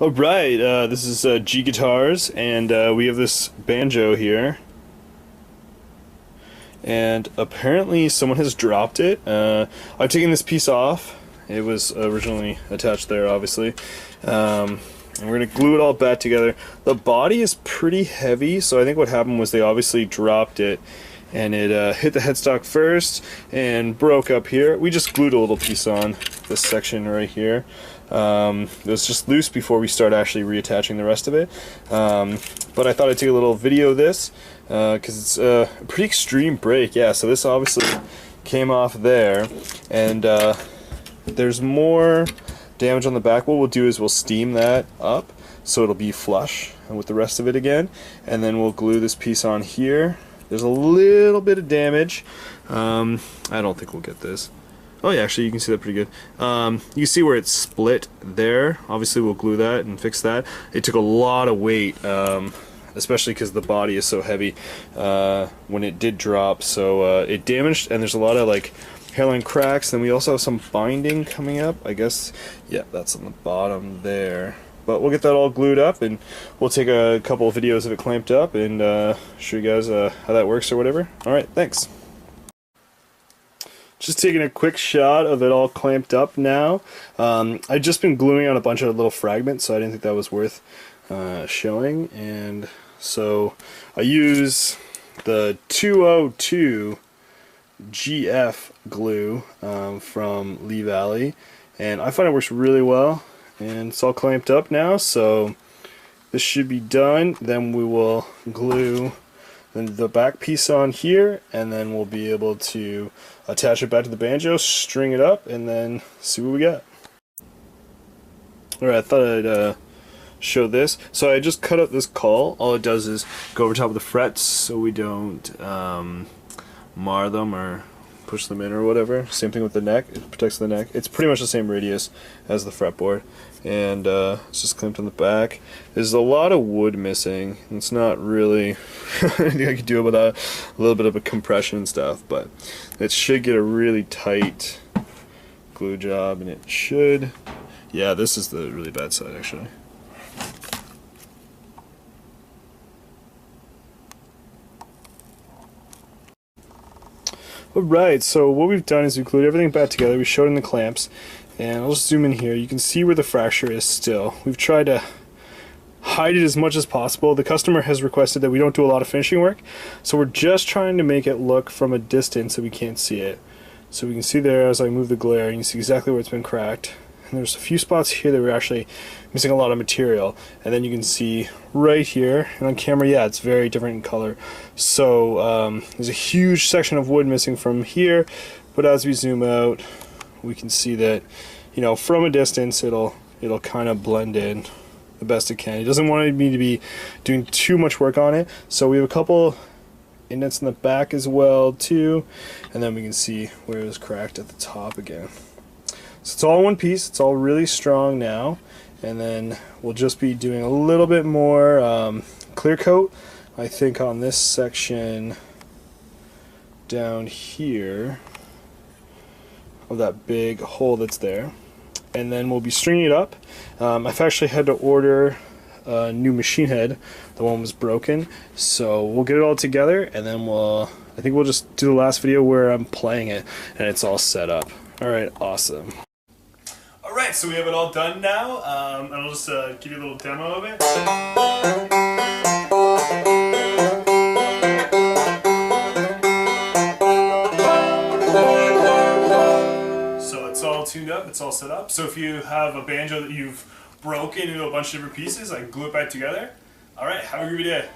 All right, this is G Guitars, and we have this banjo here. And apparently someone has dropped it. I've taken this piece off. It was originally attached there, obviously. And we're going to glue it all back together. The body is pretty heavy, so I think what happened was they obviously dropped it, and it hit the headstock first and broke up here. We just glued a little piece on this section right here. It was just loose before we start actually reattaching the rest of it. But I thought I'd take a little video of this because it's a pretty extreme break. Yeah, so this obviously came off there, and there's more damage on the back. What we'll do is we'll steam that up so it'll be flush with the rest of it again, and then we'll glue this piece on here. There's a little bit of damage. I don't think we'll get this. Oh yeah, actually you can see that pretty good. You can see where it's split there. Obviously we'll glue that and fix that. It took a lot of weight, especially because the body is so heavy when it did drop, so it damaged, and there's a lot of like hairline cracks. Then we also have some binding coming up, I guess. Yeah, that's on the bottom there. But we'll get that all glued up, and we'll take a couple of videos of it clamped up and show you guys how that works or whatever. Alright, thanks. Just taking a quick shot of it all clamped up now. I've just been gluing on a bunch of little fragments, so I didn't think that was worth showing. And so I use the 202 GF glue from Lee Valley, and I find it works really well. And it's all clamped up now, so this should be done. Then we will glue the back piece on here, and then we'll be able to attach it back to the banjo, string it up, and then see what we got. Alright, I thought I'd show this. So I just cut out this caul. All it does is go over top of the frets so we don't mar them or push them in or whatever. Same thing with the neck, it protects the neck. It's pretty much the same radius as the fretboard, and it's just clamped on the back. There's a lot of wood missing. It's not really anything I could do about a little bit of a compression and stuff, but it should get a really tight glue job, and it should. Yeah, this is the really bad side actually. Alright, so what we've done is we glued everything back together. We showed in the clamps, and I'll just zoom in here. You can see where the fracture is still. We've tried to hide it as much as possible. The customer has requested that we don't do a lot of finishing work, so we're just trying to make it look from a distance so we can't see it. So we can see there as I move the glare, and you see exactly where it's been cracked. And there's a few spots here that we're actually missing a lot of material, and then you can see right here, and on camera, yeah, it's very different in color. So there's a huge section of wood missing from here, but as we zoom out, we can see that, you know, from a distance, it'll kind of blend in the best it can. It doesn't want me to be doing too much work on it, so we have a couple indents in the back as well too, and then we can see where it was cracked at the top again. So it's all one piece, it's all really strong now, and then we'll just be doing a little bit more clear coat, I think, on this section down here of that big hole that's there, and then we'll be stringing it up. I've actually had to order a new machine head. The one was broken, so we'll get it all together, and then I think we'll just do the last video where I'm playing it and it's all set up. Alright, awesome. Alright, so we have it all done now, and I'll just give you a little demo of it. So it's all tuned up, it's all set up. So if you have a banjo that you've broken into a bunch of different pieces, I can glue it back together. Alright, have a groovy day.